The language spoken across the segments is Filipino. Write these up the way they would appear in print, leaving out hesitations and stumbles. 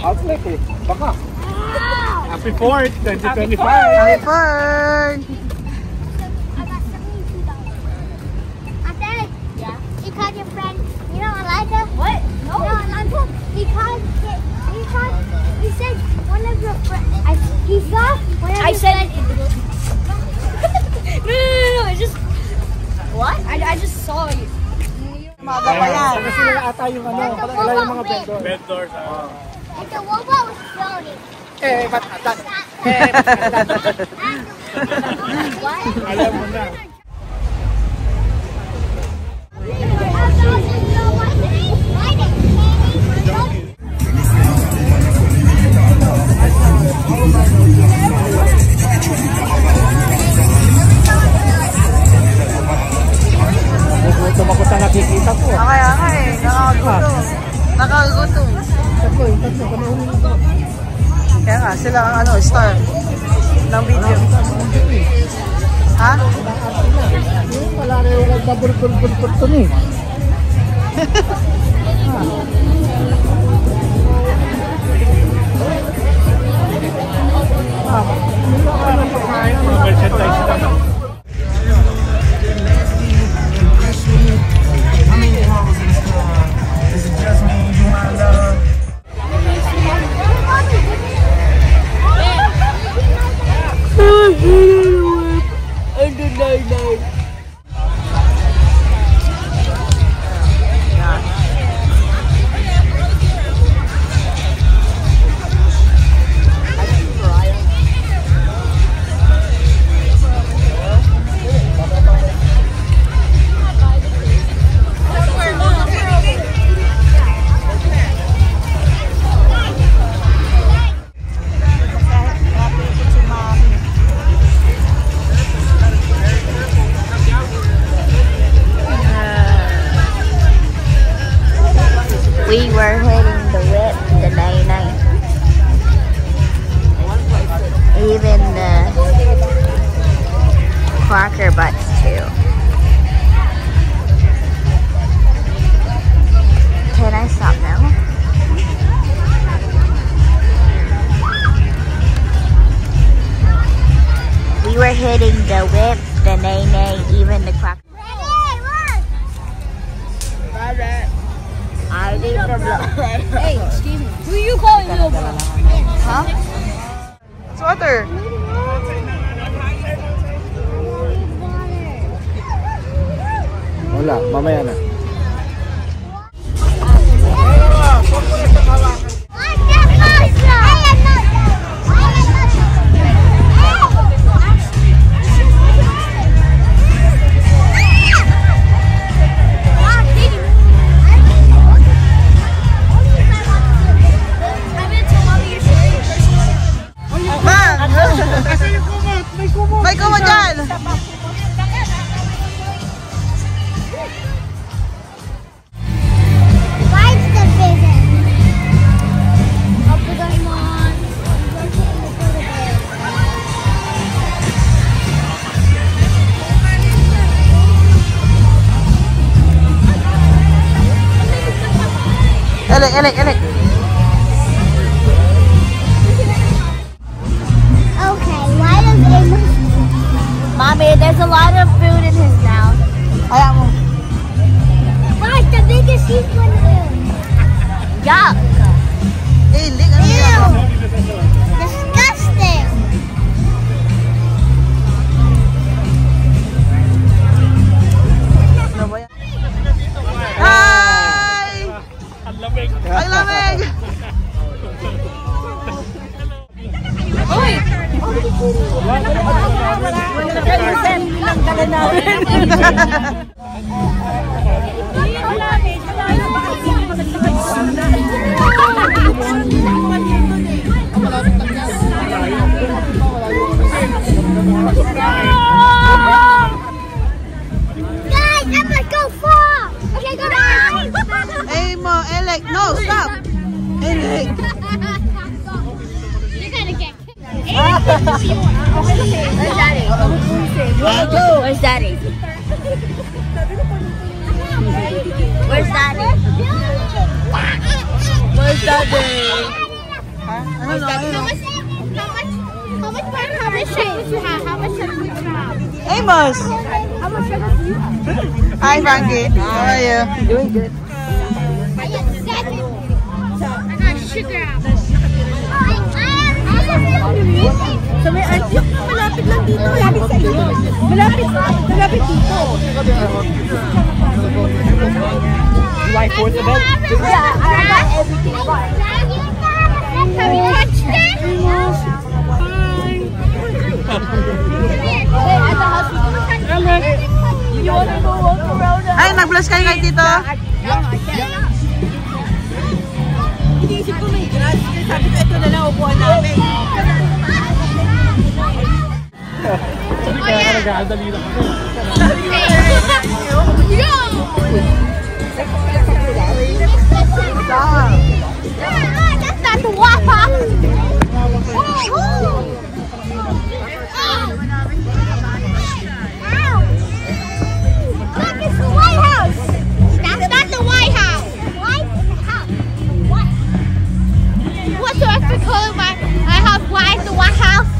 Outlet eh. Baka. Happy 4th, 2025. Happy 4th. Because your friend, you know, Elijah. What? No. No, because he said one of your friends. He saw one of your friends. No. It's just what? I just saw you. Kasi sila ata yung ano, sila yung mga vendors. Vendors. And the robot was floating. Ba't atas? What? Alam mo na. Tumakot na nakikita ko. Okay. Nakakagutom. Kaya nga, sila ang star ng video. Ha? Wala na yung nagbabulbul-bulbul to ni. We were hitting the whip, the 99. Even the Quaker butts too. Can I stop now? We were hitting the whip, the nay-nay, even the Quaker. I need the blood. Hey, excuse me. Who are you calling little bro? Huh? It's water. Wala, mamaya na. May kumot dyan! Why's the vision? Elek. Okay, why does Amos... Mommy, there's a lot of food in his mouth. Ayaw mo. Why the biggest he's going to do? Yuck! Elik, ano Ew! yan? Disgusting! Ano ba yan? Hi! Ang lamig. Ang lamig! Uy! Ang dala namin. Guys, I'm gonna go far! Okay, go back! Hey mo, Elek, no, stop! Elek! You're gonna get kicked. Where's Daddy? Daddy. How much sugar you have? How much sugar you have? Amos. How much sugar do you have? Hi, Frankie. How are you? Doing good. I got 7. I got sugar. So may malapit lang dito. Malapit sa iyo. Malapit dito. July 4th event? Yeah, I got everything. Have you touched it? You wanna go walk around? Ay, nag-bless kayo kay Tito? Iniisip ko may grass. Sabi ko, ito na lang upuan namin. Sabi kaya nag-aadali lang ako. That's not the Waffle. Look, it's the White House. That's not the White House. White House. What? What's the extra color my house? Why is the White House?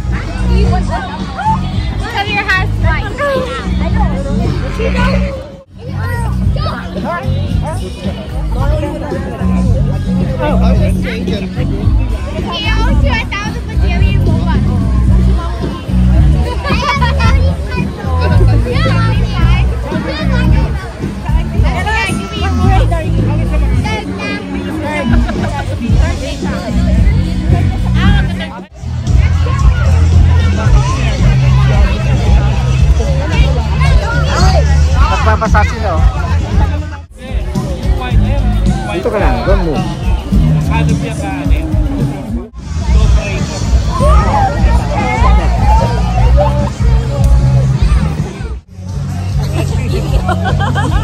Because your house is white. I know. Nagpapasa sila oh. Dito ka lang, doon mo.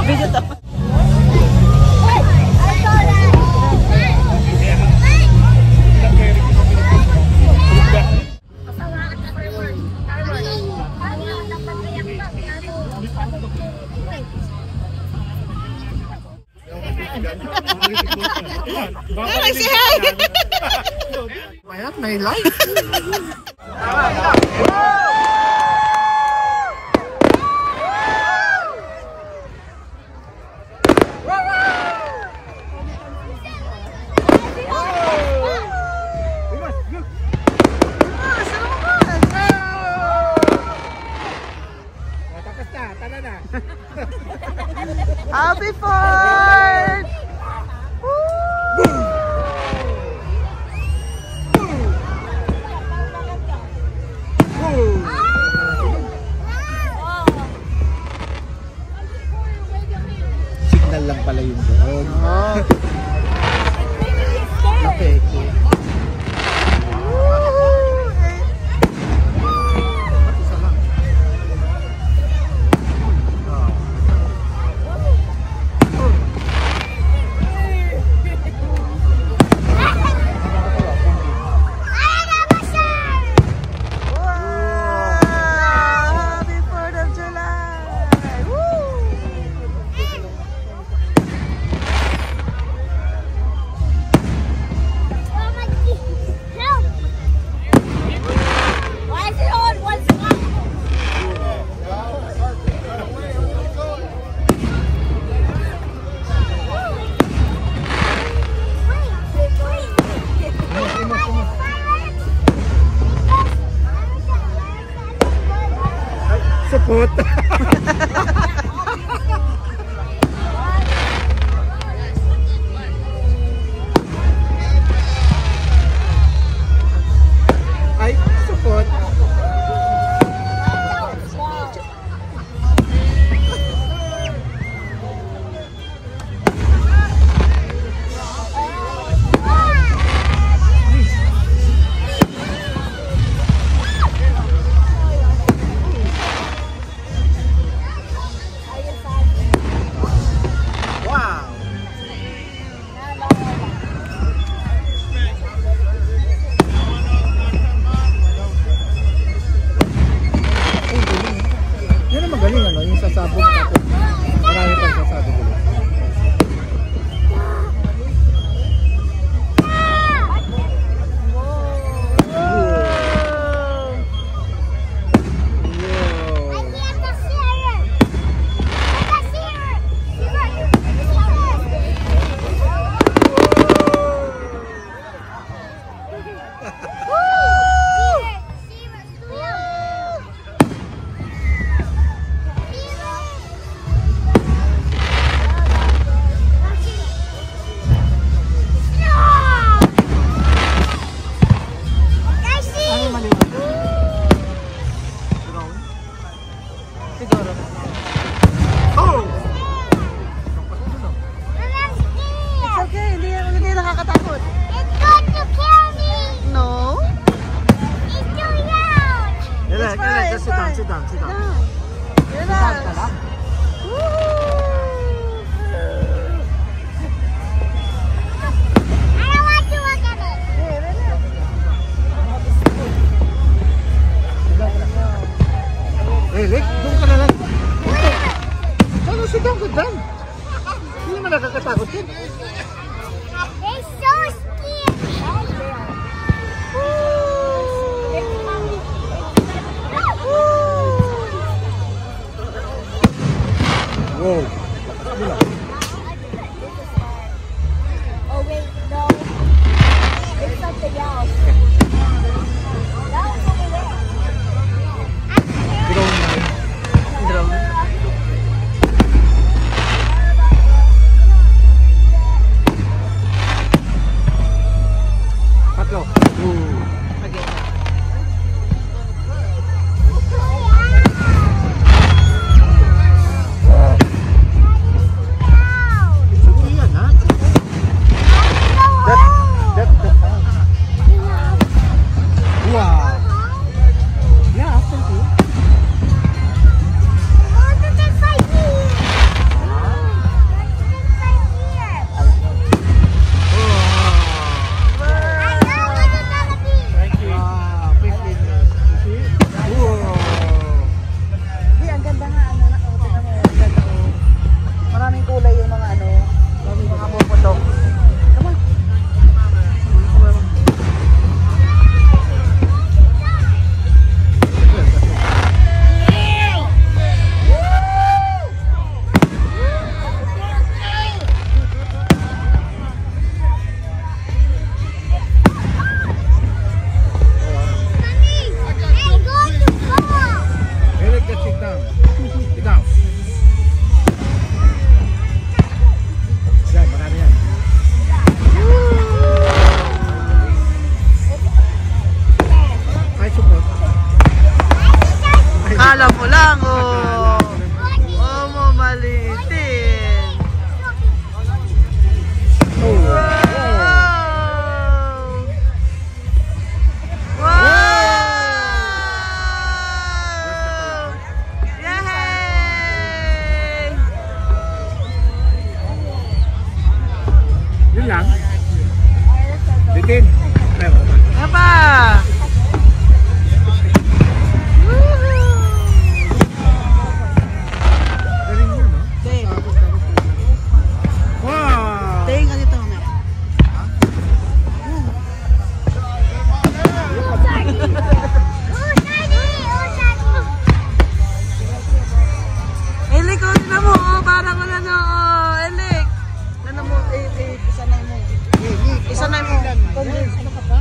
Video to. Say hi! Why not? May light! Happy 4th! Signal lang pala yung doon. Napeke. Support. Ay, support. dyan. Hindi naman nakakatakot yun. They're so scared. Wow. Oh wait, no. It's something else. That was over there. Drone. Patlo. Again. It's okay yan, ha? That's the fun. Wow. Yeah, after you. Thank you. Wow, fish in there. You see? Wow. Di, ang ganda nga, ano, tingnan mo, ang ganda, oh. Maraming kulay yung mga ano, mga puputok. Come on. Eric, just sit down. Sit down. Yan, marami yan. Ay, support. Kala mo lang, oh. Oh, mo malitin. Oh. Wow! Wow! Yay! Yun lang. Bitin. Apa? Galing yun, no? Ting. Wow! Ting, ka dito, mamaya. Elik, oh, tignan mo, oh, parang ano, oh, Elik. Ano mo, isanay mo. Isanay mo. Ano ka pa?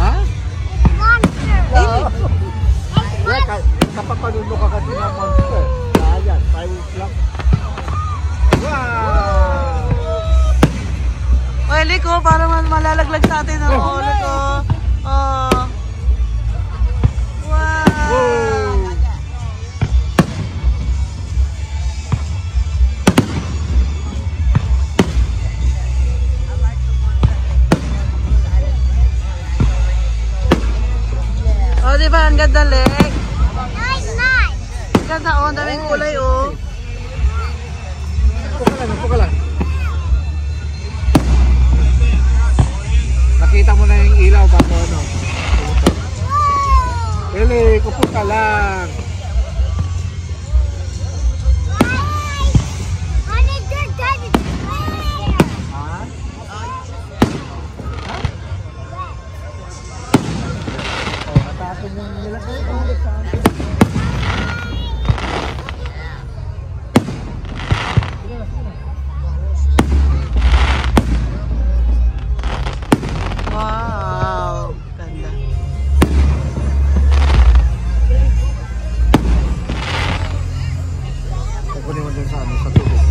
Ha? Yeah, kapapanuno ka kasi ng monster. Ayan, 5 lang. Wow! Oh, Elik, oh, parang malalaglag sa atin, oh, Elik, oh. Oh. Wow! Wow! Oh, di ba? Ang ganda, Lek. Ang ganda, oh. Ang daming kulay, oh. Upo ka lang. Nakita mo na yung ilaw bago ano. Eli, upo ka lang. Ha? Oh, natapon yung nilagay ko ulit sa akin. Wow! Ganda. Kukunin mo dun sa ano, sa tubig.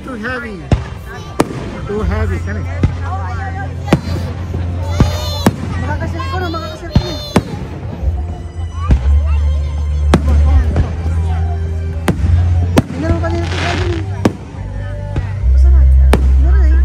too heavy. Too heavy, kan? Makakasalit ko na, makakasalit ko. Hindi naman kanina ito gano'n eh. Basta na. Meron eh.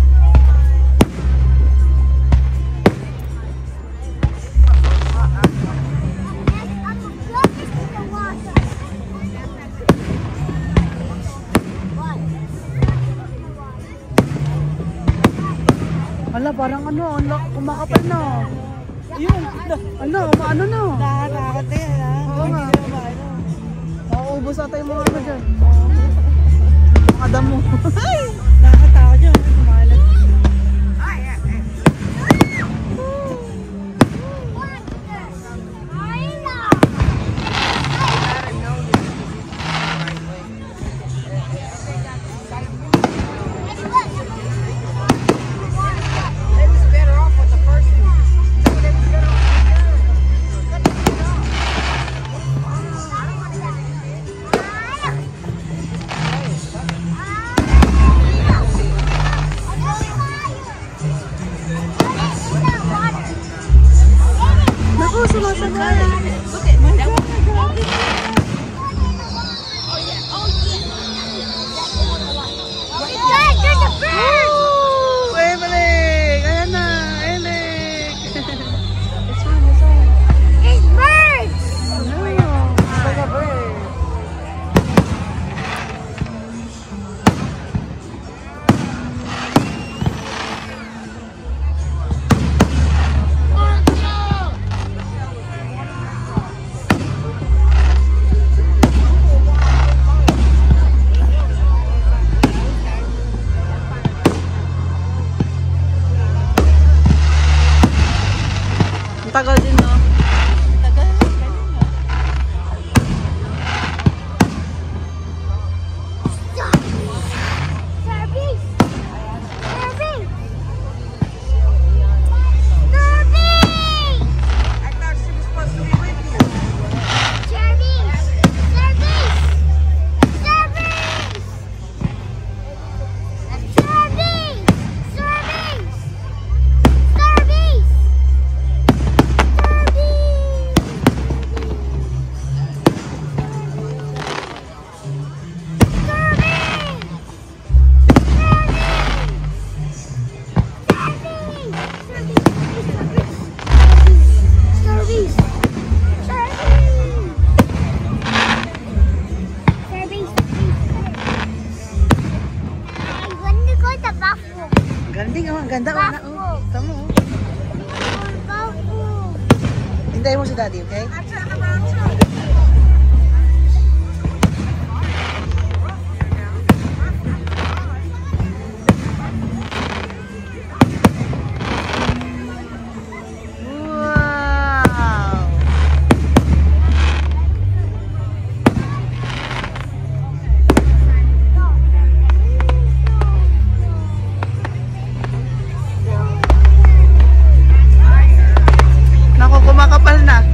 Ala, parang ano, kumakapal na. Yun, ano, umaano na. Nakakatakot na yan, ha? Oo nga. Hindi naman ano. Mauubos ata yung mga ano dyan. Mga damo. Nakakatakot yun. Kumalat. Naku, sumasagay. Woo! Emelik! Ayan na, Emelik! It's fine, it's fine. It's birds! No, like a bird. Ang tagal din, no? Tagal na kanina. Service! Service! I thought she was supposed to be with you. Service! Service! Service! Service! Service! Service! Service! I'm going to go to the bathroom. Ganding, oh. Ang ganda, oh. Oh. Tama, oh. Bathroom. Hintayin mo si Daddy, okay? Wow! Naku, kumakapal na.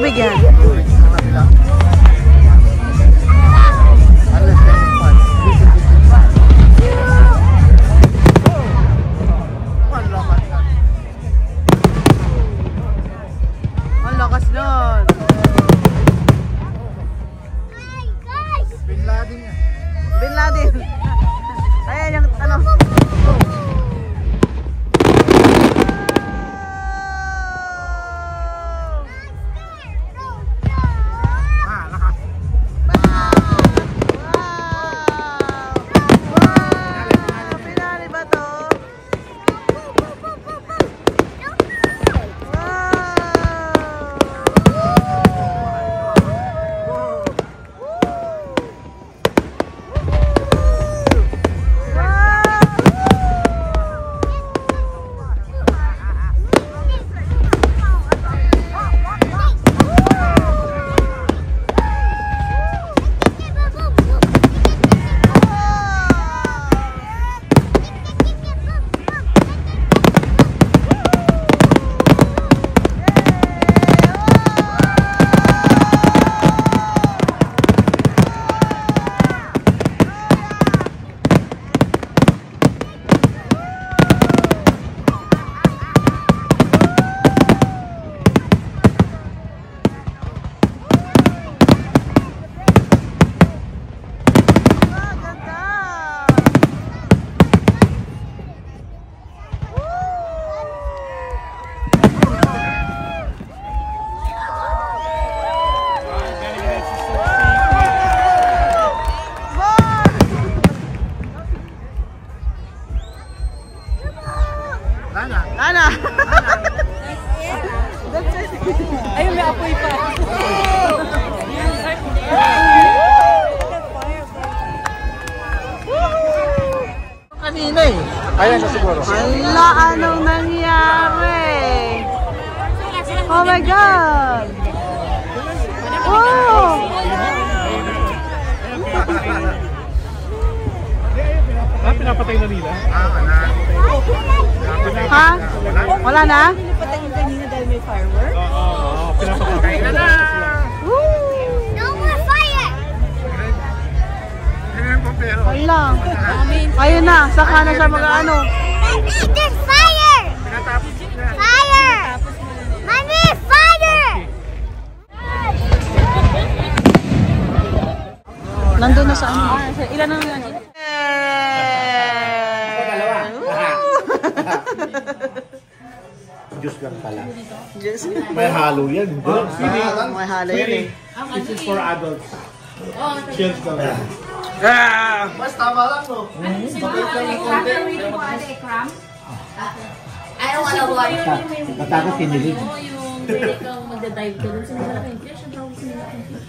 tubig yan. Unless they can find. Ang lakas nun. Hi, guys. Bin Laden yan. Bin Laden. Ayan yung ano. Pinali ba to? Lana. Ayun, may apoy pa. Kanina eh. Ayan na siguro. Hala, anong nangyari? Oh my God! Oh! Pinapatay na nila? Ha? Wala na? Patay yung kanina dahil may firework. Oo, pinapatay na na. No more fire. Wala. Ayun na, saka na siya mag-ano. There's fire. Fire. Mommy, fire. Nandun na sa ano. Ilan ang yan? Juice lang pala. Diyos. May halo yan. May halo yan eh. This is for adults. Cheers ka lang. Mas tama lang, no? I don't wanna watch. Matakot kinilig. Yung pwede kang magda-dive ka dun sa malaking fish. Ang tawag sa malaking fish.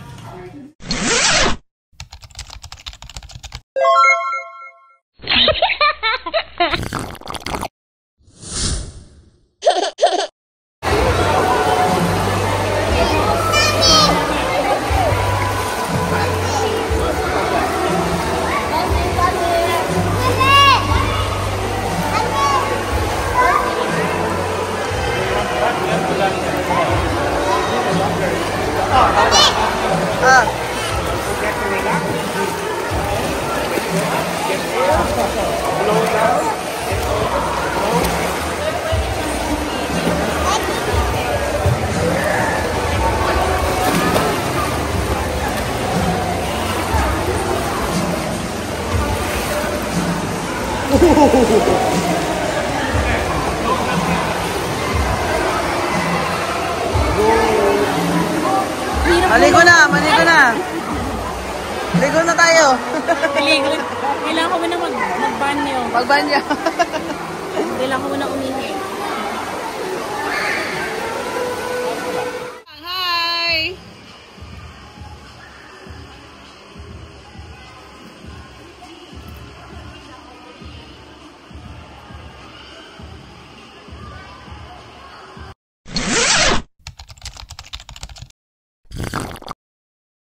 Maligo na, maligo na. Ligo na tayo. Kailangan ko muna mag-banyo. Magbanyo. Kailangan ko muna umihi.